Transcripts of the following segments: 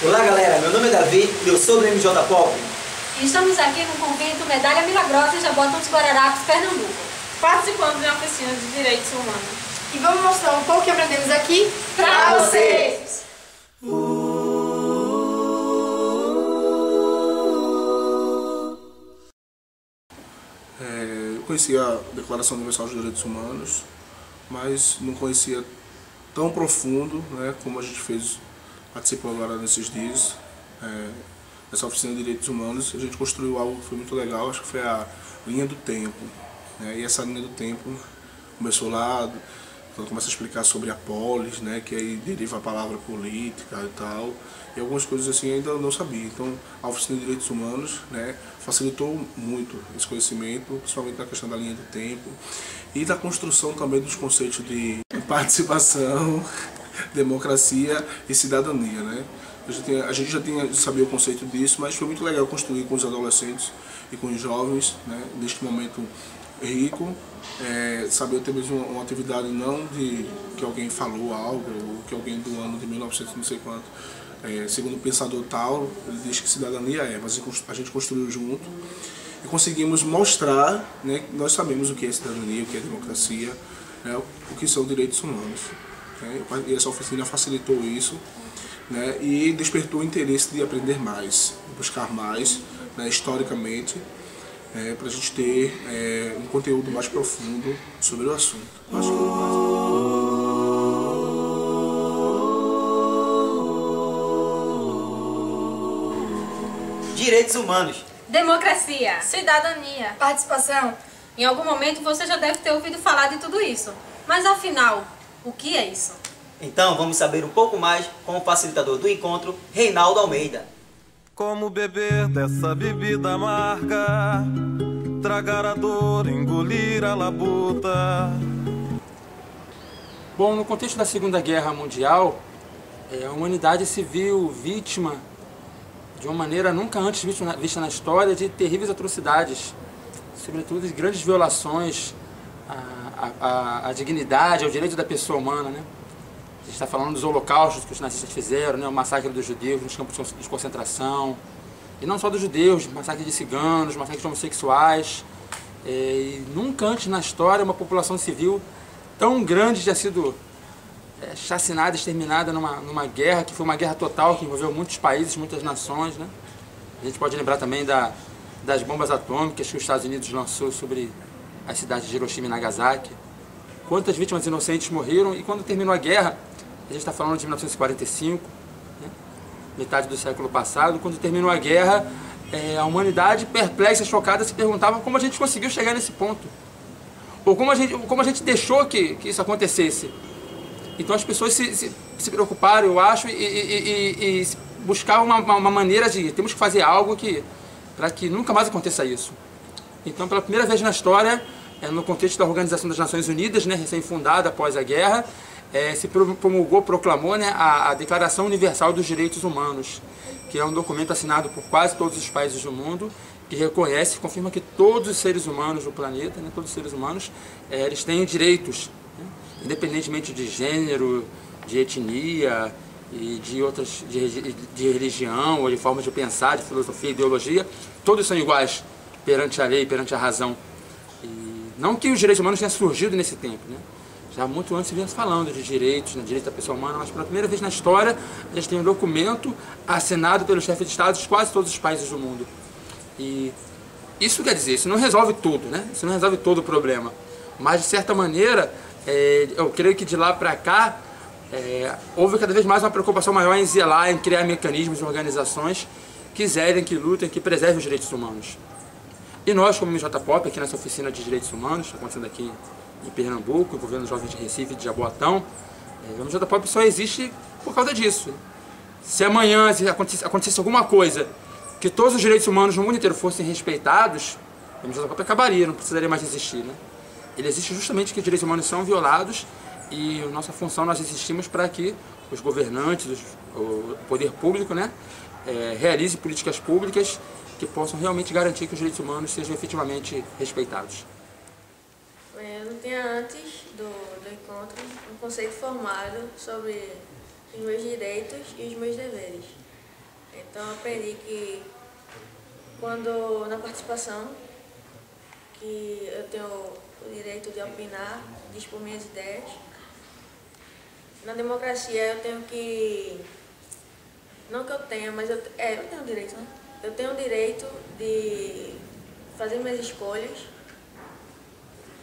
Olá galera, meu nome é Davi e eu sou do MJ Pop. E estamos aqui no convento Medalha Milagrosa em Jaboatão dos Guararapes, Pernambuco, participando de uma oficina de direitos humanos. E vamos mostrar um pouco que aprendemos aqui para vocês! Eu conhecia a Declaração Universal dos Direitos Humanos, mas não conhecia tão profundo, né, como a gente participou agora nesses dias, nessa oficina de direitos humanos. A gente construiu algo que foi muito legal, acho que foi a linha do tempo, né, e essa linha do tempo começou lá, quando começa a explicar sobre a polis, né, que aí deriva a palavra política e tal, e algumas coisas assim ainda não sabia. Então a oficina de direitos humanos, né, facilitou muito esse conhecimento, principalmente na questão da linha do tempo e da construção também dos conceitos de participação, democracia e cidadania, né. A gente já sabia o conceito disso, mas foi muito legal construir com os adolescentes e com os jovens, né, neste momento rico, saber ter mesmo uma atividade não de que alguém falou algo, ou que alguém do ano de 1900 não sei quanto, segundo o pensador tal, ele diz que cidadania mas a gente construiu junto e conseguimos mostrar, né, que nós sabemos o que é cidadania, o que é democracia, né, o que são direitos humanos. Né, e essa oficina facilitou isso, né, e despertou o interesse de aprender mais, de buscar mais, né, historicamente, para a gente ter um conteúdo mais profundo sobre o assunto. Acho que Direitos humanos, democracia, cidadania, participação. Em algum momento você já deve ter ouvido falar de tudo isso. Mas afinal, o que é isso? então vamos saber um pouco mais com o facilitador do encontro, Reinaldo Almeida. Como beber dessa bebida amarga, tragar a dor, engolir a labuta. Bom, no contexto da Segunda Guerra Mundial, a humanidade se viu vítima, de uma maneira nunca antes vista na história, de terríveis atrocidades, sobretudo de grandes violações à dignidade, ao direito da pessoa humana, né? A gente está falando dos holocaustos que os nazistas fizeram, né? O massacre dos judeus nos campos de concentração, e não só dos judeus, massacre de ciganos, massacre de homossexuais, e nunca antes na história uma população civil tão grande tinha sido chacinada, exterminada numa guerra, que foi uma guerra total, que envolveu muitos países, muitas nações, né? A gente pode lembrar também das bombas atômicas que os Estados Unidos lançou sobre as cidades de Hiroshima e Nagasaki. Quantas vítimas inocentes morreram, e quando terminou a guerra, a gente está falando de 1945, né, metade do século passado, quando terminou a guerra, a humanidade, perplexa, chocada, se perguntava como a gente conseguiu chegar nesse ponto. Ou como a gente deixou que isso acontecesse. Então as pessoas se preocuparam, eu acho, e buscavam uma maneira de temos que fazer algo para que nunca mais aconteça isso. Então, pela primeira vez na história, no contexto da Organização das Nações Unidas, né, recém-fundada após a guerra, se proclamou, né, a Declaração Universal dos Direitos Humanos, que é um documento assinado por quase todos os países do mundo, que reconhece e confirma que todos os seres humanos do planeta, né, todos os seres humanos, eles têm direitos, né, independentemente de gênero, de etnia e de religião, ou de forma de pensar, de filosofia, ideologia, todos são iguais perante a lei, perante a razão. E não que os direitos humanos tenham surgido nesse tempo, né? Já muito antes vinha falando de direitos, né, direito da pessoa humana, mas pela primeira vez na história a gente tem um documento assinado pelo chefe de Estado de quase todos os países do mundo. E isso quer dizer, isso não resolve tudo, né? Isso não resolve todo o problema. Mas de certa maneira, eu creio que de lá para cá, houve cada vez mais uma preocupação maior em zelar, em criar mecanismos e organizações que zelem, que lutem, que preservem os direitos humanos. E nós, como MJ Pop, aqui nessa oficina de direitos humanos, acontecendo aqui em Pernambuco, envolvendo jovens de Recife e de Jaboatão, o MJ Pop só existe por causa disso. Se amanhã acontecesse alguma coisa que todos os direitos humanos no mundo inteiro fossem respeitados, o MJ Pop acabaria, não precisaria mais existir, né? Ele existe justamente porque os direitos humanos são violados, e nossa função, nós existimos para que os governantes, o poder público, né, realize políticas públicas que possam realmente garantir que os direitos humanos sejam efetivamente respeitados. Eu não tinha antes do encontro um conceito formado sobre os meus direitos e os meus deveres. Então eu aprendi que quando na participação que eu tenho o direito de opinar, de expor minhas ideias. Na democracia eu tenho que, não que eu tenha, mas eu tenho direito, né? Eu tenho o direito de fazer minhas escolhas,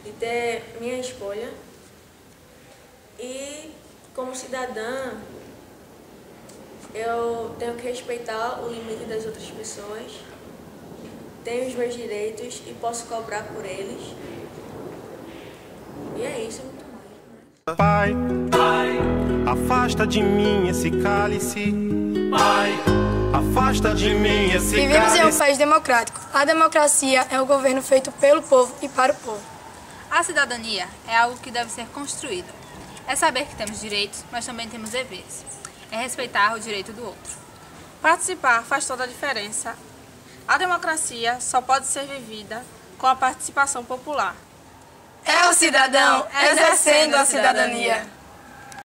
de ter minha escolha e como cidadã eu tenho que respeitar o limite das outras pessoas, tenho os meus direitos e posso cobrar por eles. E é isso, muito mais. Pai, afasta de mim esse cálice. Pai, afasta de mim esse cálice. Vivemos em um país democrático. A democracia é um governo feito pelo povo e para o povo. A cidadania é algo que deve ser construído. É saber que temos direitos, mas também temos deveres. É respeitar o direito do outro. Participar faz toda a diferença. A democracia só pode ser vivida com a participação popular. É o cidadão exercendo a cidadania.